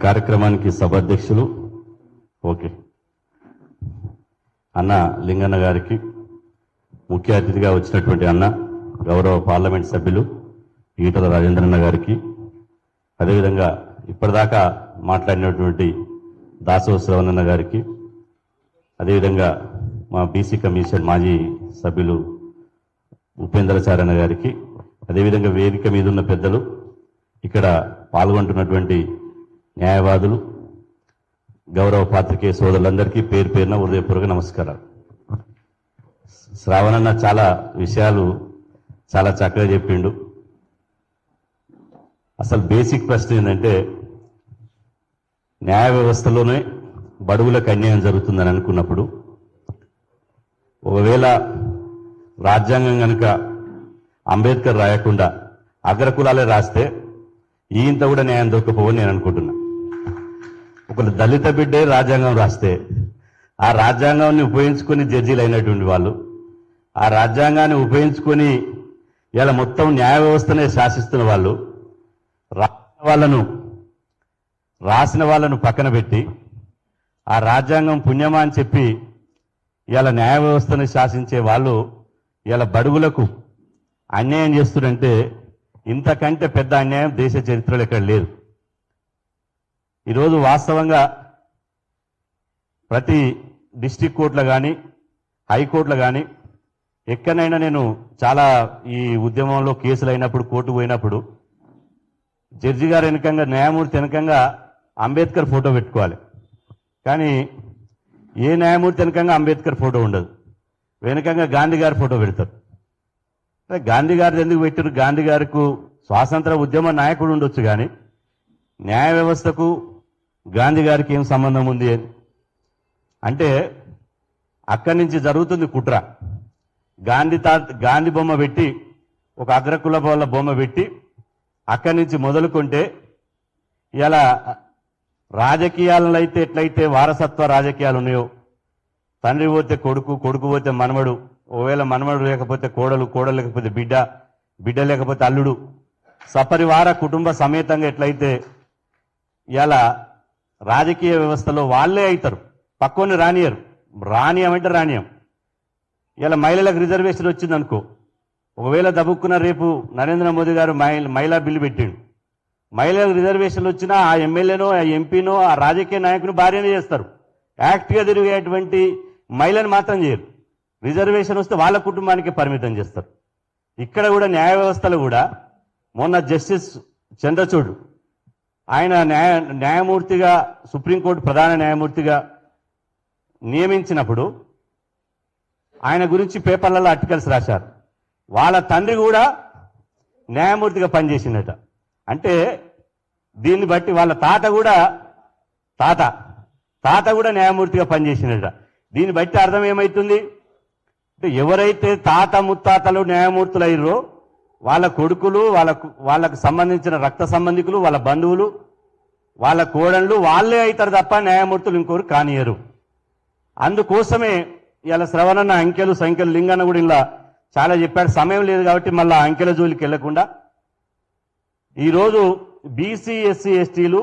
కార్యక్రమానికి సభాధ్యక్షులు ఓకే అన్న లింగన్న గారికి, ముఖ్య అతిథిగా వచ్చినటువంటి అన్న గౌరవ పార్లమెంట్ సభ్యులు ఈటల రాజేంద్రన్న గారికి, అదేవిధంగా ఇప్పటిదాకా మాట్లాడినటువంటి దాసో శ్రవణన్న గారికి, అదేవిధంగా మా బీసీ కమిషన్ మాజీ సభ్యులు ఉపేంద్రచారణ గారికి, అదేవిధంగా వేదిక మీద ఉన్న పెద్దలు, ఇక్కడ పాల్గొంటున్నటువంటి న్యాయవాదులు, గౌరవ పాత్రికేయ సోదరులందరికీ పేరు పేరున హృదయపూర్వక నమస్కారాలు. శ్రావణన్న చాలా విషయాలు చాలా చక్కగా చెప్పిండు. అసలు బేసిక్ ప్రశ్న ఏంటంటే, న్యాయ వ్యవస్థలోనే బడుగులకు అన్యాయం జరుగుతుందని అనుకున్నప్పుడు, ఒకవేళ రాజ్యాంగం కనుక అంబేద్కర్ రాయకుండా అగ్రకులాలే రాస్తే ఈయంత కూడా న్యాయం దొరకపోవని నేను అనుకుంటున్నా. ఒకళ్ళు దళిత బిడ్డే రాజ్యాంగం రాస్తే ఆ రాజ్యాంగాన్ని ఉపయోగించుకొని జడ్జీలు అయినటువంటి వాళ్ళు, ఆ రాజ్యాంగాన్ని ఉపయోగించుకొని ఇలా మొత్తం న్యాయ వ్యవస్థనే శాసిస్తున్న వాళ్ళు రాసిన వాళ్ళను పక్కన పెట్టి ఆ రాజ్యాంగం పుణ్యమా అని చెప్పి ఇలా న్యాయ వ్యవస్థను శాసించే వాళ్ళు ఇలా బడుగులకు అన్యాయం చేస్తున్నారంటే ఇంతకంటే పెద్ద అన్యాయం దేశ చరిత్రలో ఎక్కడ లేదు. ఈరోజు వాస్తవంగా ప్రతి డిస్ట్రిక్ట్ కోర్టులో కానీ హైకోర్టులో కానీ ఎక్కడైనా నేను చాలా ఈ ఉద్యమంలో కేసులు అయినప్పుడు కోర్టుకు పోయినప్పుడు జడ్జి గారు వెనకంగా, న్యాయమూర్తి వెనకంగా అంబేద్కర్ ఫోటో పెట్టుకోవాలి. కానీ ఏ న్యాయమూర్తి వెనకంగా అంబేద్కర్ ఫోటో ఉండదు, వెనకంగా గాంధీ గారి ఫోటో పెడతారు. గాంధీ గారిది ఎందుకు పెట్టారు? గాంధీ గారికి స్వాతంత్ర ఉద్యమ నాయకుడు ఉండొచ్చు, కానీ న్యాయ వ్యవస్థకు గాంధీ గారికి ఏం సంబంధం ఉంది అంటే, అక్కడి నుంచి జరుగుతుంది కుట్ర. గాంధీ బొమ్మ పెట్టి, ఒక అగ్రకుల వాళ్ళ బొమ్మ పెట్టి అక్కడి నుంచి మొదలుకుంటే ఇలా రాజకీయాలలో అయితే ఎట్లయితే వారసత్వ రాజకీయాలు ఉన్నాయో, తండ్రి పోతే కొడుకు, కొడుకు పోతే మనమడు, ఒకవేళ మనమడు లేకపోతే కోడలు, కోడలు లేకపోతే బిడ్డ, బిడ్డ లేకపోతే అల్లుడు, సపరివార కుటుంబ సమేతంగా ఎట్లయితే ఇలా రాజకీయ వ్యవస్థలో వాళ్ళే అవుతారు, పక్కోని రానియరు. రానియం అంటే రానియం. ఇలా మహిళలకు రిజర్వేషన్ వచ్చిందనుకో, ఒకవేళ దబుక్కున్న రేపు నరేంద్ర మోదీ గారు మహిళా బిల్లు పెట్టిండు, మహిళలకు రిజర్వేషన్లు వచ్చినా ఆ ఎమ్మెల్యేనో ఆ ఎంపీనో ఆ రాజకీయ నాయకుని భార్యనే చేస్తారు. యాక్ట్గా తిరిగేటువంటి మహిళను మాత్రం చేయరు. రిజర్వేషన్ వస్తే వాళ్ళ కుటుంబానికి పరిమితం చేస్తారు. ఇక్కడ కూడా న్యాయ వ్యవస్థలో కూడా మొన్న జస్టిస్ చంద్రచూడ్ ఆయన న్యాయమూర్తిగా, సుప్రీంకోర్టు ప్రధాన న్యాయమూర్తిగా నియమించినప్పుడు ఆయన గురించి పేపర్లలో ఆర్టికల్స్ రాశారు. వాళ్ళ తండ్రి కూడా న్యాయమూర్తిగా పనిచేసిందట. అంటే దీన్ని బట్టి వాళ్ళ తాత కూడా న్యాయమూర్తిగా పనిచేసినట. దీన్ని బట్టి అర్థం ఏమవుతుంది అంటే, ఎవరైతే తాత ముత్తాతలు న్యాయమూర్తులు అయ్యారో వాళ్ళ కొడుకులు, వాళ్ళకు సంబంధించిన రక్త సంబంధికులు, వాళ్ళ బంధువులు, వాళ్ళ కోడళ్ళు వాళ్ళే అవుతారు తప్ప న్యాయమూర్తులు ఇంకోరు కానియరు. అందుకోసమే ఇలా శ్రవణన్న అంకెలు సంఖ్యలు, లింగన్న కూడా ఇలా చాలా చెప్పాడు. సమయం లేదు కాబట్టి మళ్ళీ అంకెల జోలికి వెళ్లకుండా, ఈరోజు బీసీ ఎస్సీ ఎస్టీలు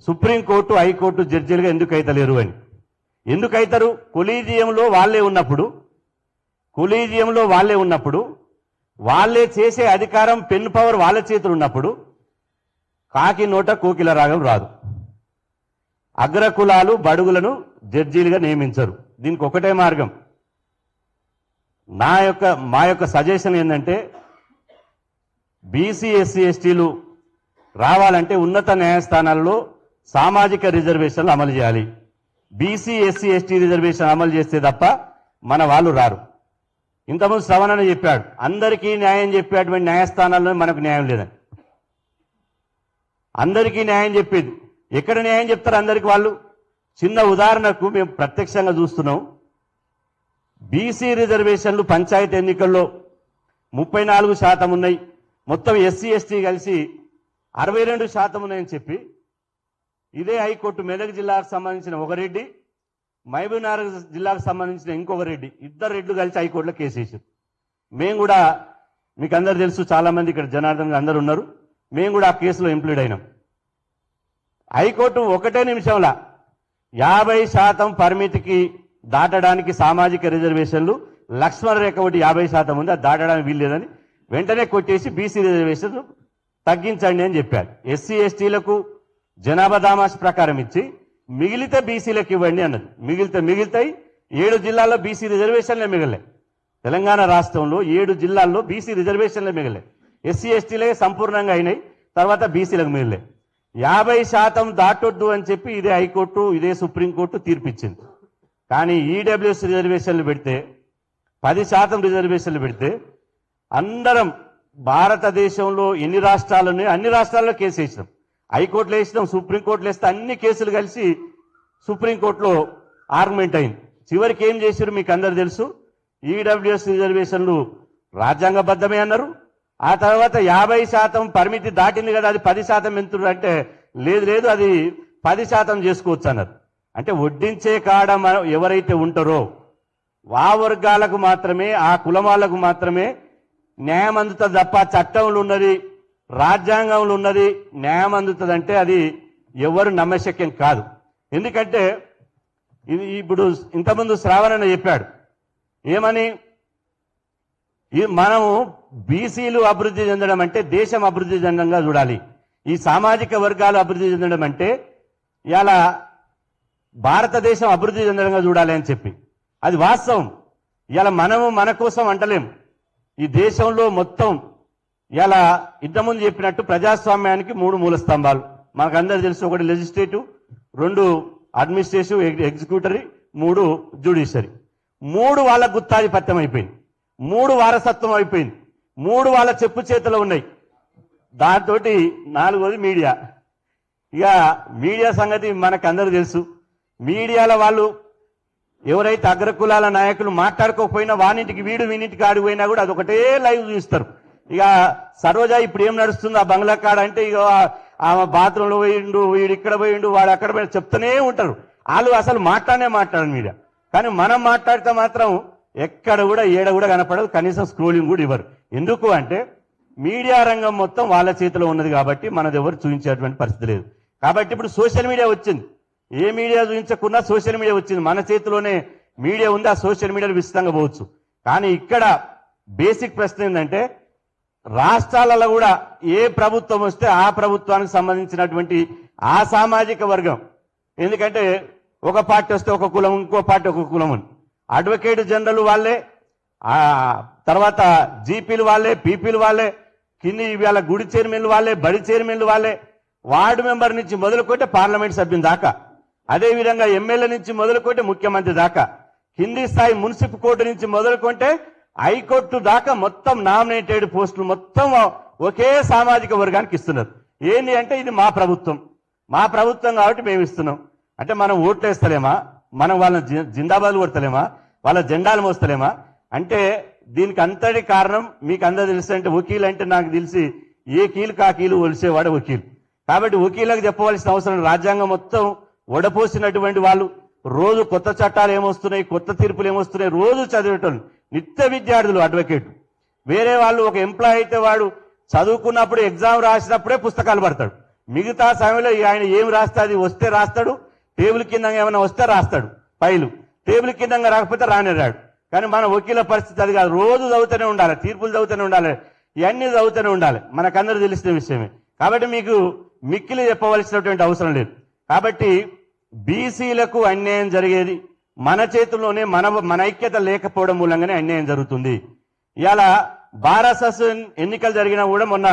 సుప్రీంకోర్టు హైకోర్టు జడ్జీలుగా ఎందుకు అవుతలేరు అని. ఎందుకు అవుతారు? కొలీజియంలో వాళ్ళే ఉన్నప్పుడు వాళ్ళే చేసే అధికారం, పెన్ పవర్ వాళ్ళ చేతులు ఉన్నప్పుడు కాకి నోట కోకిల రాగం రాదు. అగ్రకులాలు బడుగులను జడ్జీలుగా నియమించరు. దీనికి ఒకటే మార్గం. మా యొక్క సజెషన్ ఏంటంటే, బీసీ ఎస్సీ ఎస్టీలు రావాలంటే ఉన్నత న్యాయస్థానాల్లో సామాజిక రిజర్వేషన్లు అమలు చేయాలి. బీసీ ఎస్సీ ఎస్టీ రిజర్వేషన్ అమలు చేస్తే తప్ప మన వాళ్ళు రారు. ఇంతకుముందు శ్రవణన్న చెప్పాడు, అందరికీ న్యాయం చెప్పేటువంటి న్యాయస్థానాల్లో మనకు న్యాయం లేదని. అందరికీ న్యాయం చెప్పేది ఎక్కడ న్యాయం చెప్తారు అందరికి వాళ్ళు? చిన్న ఉదాహరణకు మేము ప్రత్యక్షంగా చూస్తున్నాం. బీసీ రిజర్వేషన్లు పంచాయతీ ఎన్నికల్లో 34% ఉన్నాయి, మొత్తం ఎస్సీ ఎస్టీ కలిసి 62% ఉన్నాయని చెప్పి ఇదే హైకోర్టు మెదక్ జిల్లాకు సంబంధించిన ఒక రెడ్డి, మహబూబ్నగర్ జిల్లాకు సంబంధించిన ఇంకొక రెడ్డి, ఇద్దరు రెడ్లు కలిసి హైకోర్టులో కేసు వేసారు. మేము కూడా, మీకు అందరు తెలుసు, చాలా మంది ఇక్కడ జనార్దన్ అందరు ఉన్నారు, మేము కూడా ఆ కేసులో ఇంప్లీడ్ అయినాం. హైకోర్టు ఒకటే నిమిషంలో 50% పరిమితికి దాటడానికి సామాజిక రిజర్వేషన్లు లక్ష్మణ రేఖ ఒకటి 50% ఉంది, అది దాటడానికి వీల్లేదని వెంటనే కొట్టేసి బీసీ రిజర్వేషన్ తగ్గించండి అని చెప్పారు. ఎస్సీ ఎస్టీలకు జనాభా దామాష ప్రకారం ఇచ్చి మిగిలితే బీసీలకు ఇవ్వండి అన్నది. మిగిలితాయి 7 జిల్లాల్లో బీసీ రిజర్వేషన్లే మిగలే. తెలంగాణ రాష్ట్రంలో 7 జిల్లాల్లో బీసీ రిజర్వేషన్లే మిగలే. ఎస్సీ ఎస్టీలే సంపూర్ణంగా అయినాయి, తర్వాత బీసీలకు మిగిలే. 50% దాటొద్దు అని చెప్పి ఇదే హైకోర్టు ఇదే సుప్రీంకోర్టు తీర్పిచ్చింది. కానీ ఈడబ్ల్యూఎస్ రిజర్వేషన్లు పెడితే 10% రిజర్వేషన్లు పెడితే అందరం భారతదేశంలో ఎన్ని రాష్ట్రాలు ఉన్నాయో అన్ని రాష్ట్రాల్లో కేసు వేసినాం. హైకోర్టులో వేసినాం, సుప్రీంకోర్టులో వేస్తే అన్ని కేసులు కలిసి సుప్రీంకోర్టులో ఆర్గ్యుమెంట్ అయింది. చివరికి ఏం చేశారు మీకు అందరు తెలుసు. ఈడబ్ల్యూఎస్ రిజర్వేషన్లు రాజ్యాంగబద్ధమే అన్నారు. ఆ తర్వాత 50% పరిమితి దాటింది కదా, అది 10% ఎంతుడు అంటే లేదు అది 10% చేసుకోవచ్చు అన్నారు. అంటే వడ్డించే కాడ ఎవరైతే ఉంటారో ఆ వర్గాలకు మాత్రమే, ఆ కులం వాళ్ళకు మాత్రమే న్యాయం అందుతుంది తప్ప చట్టంలో ఉన్నది రాజ్యాంగంలో ఉన్నది న్యాయం అందుతుంది అంటే అది ఎవరు నమ్మశక్యం కాదు. ఎందుకంటే ఇది ఇప్పుడు ఇంతకుముందు శ్రావణ్ చెప్పాడు ఏమని, మనము బీసీలు అభివృద్ధి చెందడం అంటే దేశం అభివృద్ధి చెందంగా చూడాలి. ఈ సామాజిక వర్గాలు అభివృద్ధి చెందడం అంటే ఇలా భారతదేశం అభివృద్ధి చెందడంగా చూడాలి అని చెప్పి అది వాస్తవం. ఇలా మనము మన కోసం అంటలేం. ఈ దేశంలో మొత్తం ఇలా ఇంతకుముందు చెప్పినట్టు ప్రజాస్వామ్యానికి 3 మూల స్తంభాలు మనకందరూ తెలుసు. ఒకటి లెజిస్లేటివ్, 2 అడ్మినిస్ట్రేటివ్ ఎగ్జిక్యూటివ్, 3 జ్యుడిషియరీ. 3 వాళ్ళ గుత్తాధిపత్యం అయిపోయింది, 3 వారసత్వం అయిపోయింది, 3 వాళ్ళ చెప్పు చేతిలో ఉన్నాయి. దాంతో 4వది మీడియా. ఇక మీడియా సంగతి మనకందరూ తెలుసు. మీడియాలో వాళ్ళు ఎవరైతే అగ్రకులాల నాయకులు మాట్లాడుకోకపోయినా వానింటికి వీనింటికి ఆడిపోయినా కూడా అదొకటే లైవ్ చూస్తారు. ఇక సరోజా ఇప్పుడు ఏం నడుస్తుంది ఆ బంగ్లా కాడ అంటే ఇక ఆమె బాత్రూంలో పోయిండు, వీడు ఇక్కడ పోయిండు, వాడు అక్కడ పోయి చెప్తూనే ఉంటారు. వాళ్ళు అసలు మాట్లాడరు మీడియా. కానీ మనం మాట్లాడితే మాత్రం ఎక్కడ కూడా ఏడ కూడా కనపడదు, కనీసం స్క్రోలింగ్ కూడా ఇవ్వరు. ఎందుకు అంటే మీడియా రంగం మొత్తం వాళ్ళ చేతిలో ఉన్నది కాబట్టి మనది ఎవరు చూపించేటువంటి పరిస్థితి లేదు. కాబట్టి ఇప్పుడు సోషల్ మీడియా వచ్చింది. ఏ మీడియా చూపించకున్నా సోషల్ మీడియా వచ్చింది, మన చేతిలోనే మీడియా ఉంది. ఆ సోషల్ మీడియాలో విస్తృతంగా పోవచ్చు. కానీ ఇక్కడ బేసిక్ ప్రశ్న ఏంటంటే రాష్ట్రాలలో కూడా ఏ ప్రభుత్వం వస్తే ఆ ప్రభుత్వానికి సంబంధించినటువంటి ఆ సామాజిక వర్గం, ఎందుకంటే ఒక పార్టీ వస్తే ఒక కులం, ఇంకో పార్టీ ఒక కులం అని అడ్వకేట్ జనరల్ వాళ్ళే, తర్వాత జీపీలు వాళ్ళే, పీపీలు వాళ్ళే, కింది ఇవాళ గుడి చైర్మన్లు వాళ్ళే, బడి చైర్మన్లు వాళ్ళే, వార్డు మెంబర్ నుంచి మొదలుకొంటే పార్లమెంట్ సభ్యుని దాకా, అదేవిధంగా ఎమ్మెల్యే నుంచి మొదలుకొంటే ముఖ్యమంత్రి దాకా, కింది స్థాయి మున్సిపల్ కోర్టు నుంచి మొదలుకొంటే హైకోర్టు దాకా మొత్తం నామినేటెడ్ పోస్టులు మొత్తం ఒకే సామాజిక వర్గానికి ఇస్తున్నారు. ఏంటి అంటే ఇది మా ప్రభుత్వం కాబట్టి మేము ఇస్తున్నాం. అంటే మనం ఓట్లు వేస్తలేమా, మనం వాళ్ళని జిందాబాద్ కొడతలేమా, వాళ్ళ జెండాలు మోస్తలేమా అంటే దీనికి అంతటి కారణం మీకు అందరూ తెలుసు. అంటే వకీలు అంటే నాకు తెలిసి ఏ కీలు కా కీలు ఒలిసేవాడు వకీలు. కాబట్టి వకీలకు చెప్పవలసిన అవసరం, రాజ్యాంగం మొత్తం ఒడపోసినటువంటి వాళ్ళు రోజు కొత్త చట్టాలు ఏమొస్తున్నాయి, కొత్త తీర్పులు ఏమొస్తున్నాయి రోజు చదివేటోళ్ళు, నిత్య విద్యార్థులు, అడ్వకేట్. వేరే వాళ్ళు ఒక ఎంప్లాయ్ అయితే వాడు చదువుకున్నప్పుడు ఎగ్జామ్ రాసినప్పుడే పుస్తకాలు పడతాడు, మిగతా సమయంలో ఆయన ఏం రాస్తే అది వస్తే రాస్తాడు, టేబుల్ కింద ఏమైనా వస్తే రాస్తాడు ఫైలు, టేబుల్ కింద రాకపోతే రానేరాడు. కానీ మన వకీల పరిస్థితి అది కాదు, రోజు చదువుతూనే ఉండాలి, తీర్పులు చదువుతూనే ఉండాలి, ఇవన్నీ చదువుతూనే ఉండాలి. మనకందరూ తెలిసిన విషయమే. కాబట్టి మీకు మిక్కిలి చెప్పవలసినటువంటి అవసరం లేదు. కాబట్టి బీసీలకు అన్యాయం జరిగేది మన చేతుల్లోనే, మన ఐక్యత లేకపోవడం మూలంగానే అన్యాయం జరుగుతుంది. ఇవాళ బార్ అసోసియేషన్ ఎన్నికలు జరిగినా కూడా మొన్న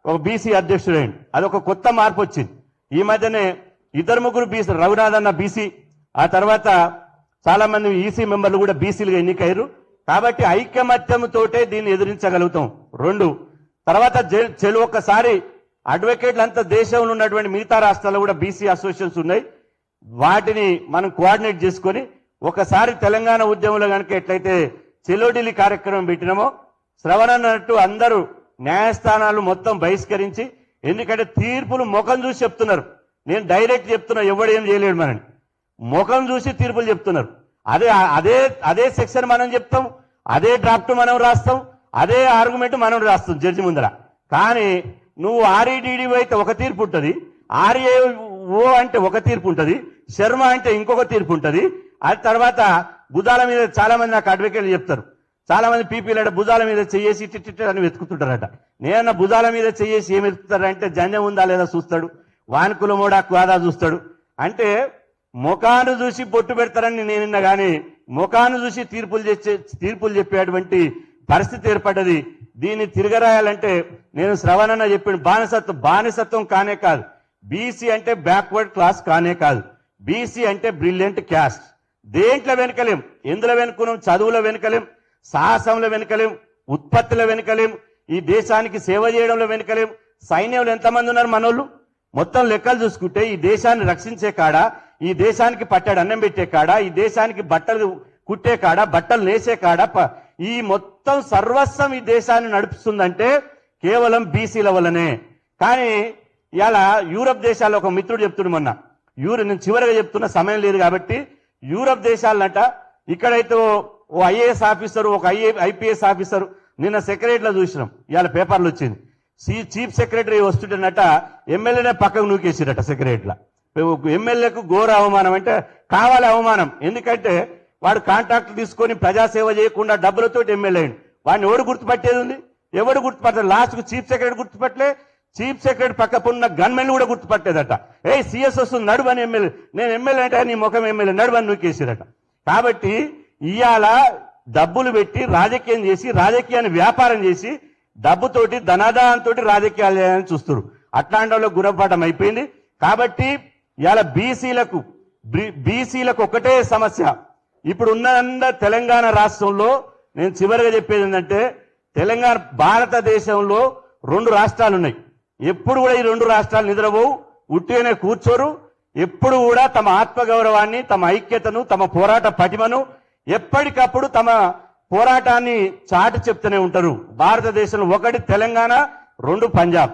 ఒక బీసీ అధ్యక్షుడైంది, అదొక కొత్త మార్పు వచ్చింది. ఈ మధ్యనే 2-3 బీసీ, రఘునాథ్ అన్న బీసీ, ఆ తర్వాత చాలా మంది ఈసీ మెంబర్లు కూడా బీసీలుగా ఎన్నికయ్యారు. కాబట్టి ఐకమత్యంతోటే దీన్ని ఎదిరించగలుగుతాం. 2 తర్వాత ఒక్కసారి అడ్వకేట్లు అంతా దేశంలో ఉన్నటువంటి మిగతా రాష్ట్రాల్లో కూడా బీసీ అసోసియేషన్స్ ఉన్నాయి, వాటిని మనం కోఆర్డినేట్ చేసుకొని ఒకసారి తెలంగాణ ఉద్యమంలో కనుక ఎట్లయితే చెలోడిలి కార్యక్రమం పెట్టినామో శ్రవణ అన్నట్టు అందరూ న్యాయస్థానాలు మొత్తం బహిష్కరించి, ఎందుకంటే తీర్పులు ముఖం చూసి చెప్తున్నారు. నేను డైరెక్ట్ చెప్తున్నా, ఎవడు ఏం చేయలేడు మనని, ముఖం చూసి తీర్పులు చెప్తున్నారు. అదే సెక్షన్ మనం చెప్తాం, అదే డ్రాఫ్ట్ మనం రాస్తాం, అదే ఆర్గ్యుమెంట్ మనం రాస్తాం జడ్జి ముందర. కానీ నువ్వు ఆర్ఈడీడీ అయితే ఒక తీర్పు ఉంటుంది, ఆర్ఏ ఓ అంటే ఒక తీర్పు ఉంటది, శర్మ అంటే ఇంకొక తీర్పు ఉంటది. ఆ తర్వాత భుజాల మీద చాలా మంది నాకు అడ్వకేట్లు చెప్తారు, చాలా మంది పీపీలు భుజాల మీద చెయ్యేసి టిట్ అని వెతుకుతుంటారట. నేను భుజాల మీద చెయ్యేసి ఏం వెతుకుతారంటే జన్యం ఉందా లేదా చూస్తాడు, వానుకులమోడా కాదా చూస్తాడు. అంటే ముఖాన్ని చూసి బొట్టు పెడతారని నేనున్న గాని ముఖాన్ని చూసి తీర్పులు చెప్పేటువంటి పరిస్థితి ఏర్పడ్డది. దీన్ని తిరగరాయాలంటే నేను శ్రవణన్న చెప్పిన బానిసత్వం కానే కాదు, బీసీ అంటే బ్యాక్వర్డ్ క్లాస్ కానే కాదు, బీసీ అంటే బ్రిలియంట్ క్యాస్ట్. దేంట్లో వెనుకలేం, ఎందులో వెనుకున్నాం, చదువులో వెనుకలేం, సాహసంలో వెనుకలేం, ఉత్పత్తిలో వెనుకలేం, ఈ దేశానికి సేవ చేయడంలో వెనుకలేం. సైన్యంలో ఎంతమంది ఉన్నారు మనోళ్ళు? మొత్తం లెక్కలు చూసుకుంటే ఈ దేశాన్ని రక్షించే కాడ, ఈ దేశానికి పట్టాడు అన్నం పెట్టే కాడ, ఈ దేశానికి బట్టలు కుట్టే కాడ, బట్టలు నేసే కాడ, ఈ మొత్తం సర్వస్వం ఈ దేశాన్ని నడుపుతుందంటే కేవలం బీసీల వల్లనే. కానీ ఇలా యూరప్ దేశాల్లో ఒక మిత్రుడు చెప్తుడు మొన్న, నేను చివరిగా చెప్తున్న సమయం లేదు కాబట్టి, యూరప్ దేశాలనట ఇక్కడైతే ఓ ఐఏఎస్ ఆఫీసర్, ఒక ఐపీఎస్ ఆఫీసర్ నిన్న సెక్రటరీలో చూసినాం, ఇవాళ పేపర్లు వచ్చింది. చీఫ్ సెక్రటరీ వస్తుంటేనట ఎమ్మెల్యేనే పక్కకు నూకేసిరట సెక్రటరీలో. ఎమ్మెల్యేకు ఘోర అవమానం, అంటే కావాలి అవమానం. ఎందుకంటే వాడు కాంట్రాక్ట్ తీసుకొని ప్రజాసేవ చేయకుండా డబ్బులతో ఎమ్మెల్యే అయ్యిండు. వాడిని ఎవడు గుర్తుపట్టేది ఉంది? ఎవడు గుర్తుపట్టలేదు. లాస్ట్ కు చీఫ్ సెక్రటరీ గుర్తుపట్టలే, చీఫ్ సెక్రటరీ పక్కన గన్మెన్ కూడా గుర్తుపట్టేదట. సిఎస్ వస్తుంది నడువని ఎమ్మెల్యే, నేను ఎమ్మెల్యే అంటే నీ ముఖం ఎమ్మెల్యే నడువని నూకేసిరట. కాబట్టి ఇవాళ డబ్బులు పెట్టి రాజకీయం చేసి, రాజకీయాన్ని వ్యాపారం చేసి, డబ్బుతోటి ధనాదానంతో రాజకీయాలు చేయాలని చూస్తారు. అట్లాంటి వాళ్ళకు గురపాఠం అయిపోయింది. కాబట్టి ఇవాళ బీసీలకు ఒకటే సమస్య. ఇప్పుడు ఉన్న తెలంగాణ రాష్ట్రంలో నేను చివరిగా చెప్పేది ఏంటంటే, తెలంగాణ భారతదేశంలో 2 రాష్ట్రాలు ఉన్నాయి. ఎప్పుడు కూడా ఈ 2 రాష్ట్రాలు నిద్రపోవు, ఉట్టిగానే కూర్చోరు. ఎప్పుడు కూడా తమ ఆత్మగౌరవాన్ని, తమ ఐక్యతను, తమ పోరాట పటిమను ఎప్పటికప్పుడు తమ పోరాటాన్ని చాటి చెప్తూనే ఉంటారు. భారతదేశంలో 1 తెలంగాణ, 2 పంజాబ్.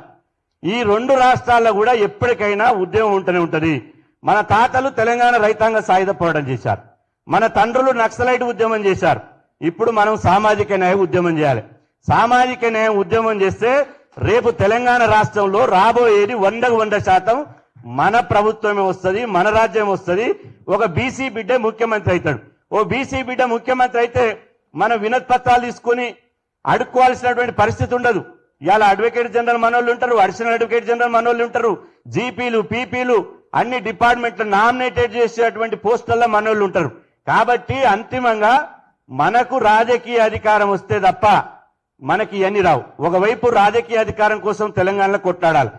ఈ 2 రాష్ట్రాల్లో కూడా ఎప్పటికైనా ఉద్యమం ఉంటూనే ఉంటది. మన తాతలు తెలంగాణ రైతాంగ సాయుధ పోరాటం చేశారు, మన తండ్రులు నక్సలైట్ ఉద్యమం చేశారు. ఇప్పుడు మనం సామాజిక న్యాయ ఉద్యమం చేయాలి. సామాజిక న్యాయ ఉద్యమం చేస్తే రేపు తెలంగాణ రాష్ట్రంలో రాబోయేది 100% మన ప్రభుత్వమే వస్తుంది, మన రాజ్యం వస్తుంది. ఒక బీసీ బిడ్డ ముఖ్యమంత్రి అవుతాడు. ఓ బీసీ బిడ్డ ముఖ్యమంత్రి అయితే మన వినతి పత్రాలు తీసుకుని అడుక్కోవాల్సినటువంటి పరిస్థితి ఉండదు. ఇవాళ అడ్వకేట్ జనరల్ మనోళ్ళు ఉంటారు, అడిషనల్ అడ్వకేట్ జనరల్ మనోళ్ళు ఉంటారు, జీపీలు, పీపీలు, అన్ని డిపార్ట్మెంట్లు నామినేటెడ్ చేసేటువంటి పోస్టుల్లో మనోళ్ళు ఉంటారు. కాబట్టి అంతిమంగా మనకు రాజకీయ అధికారం వస్తే తప్ప మనకి ఇవన్నీ రావు. ఒకవైపు రాజకీయ అధికారం కోసం తెలంగాణలో కొట్లాడాలి,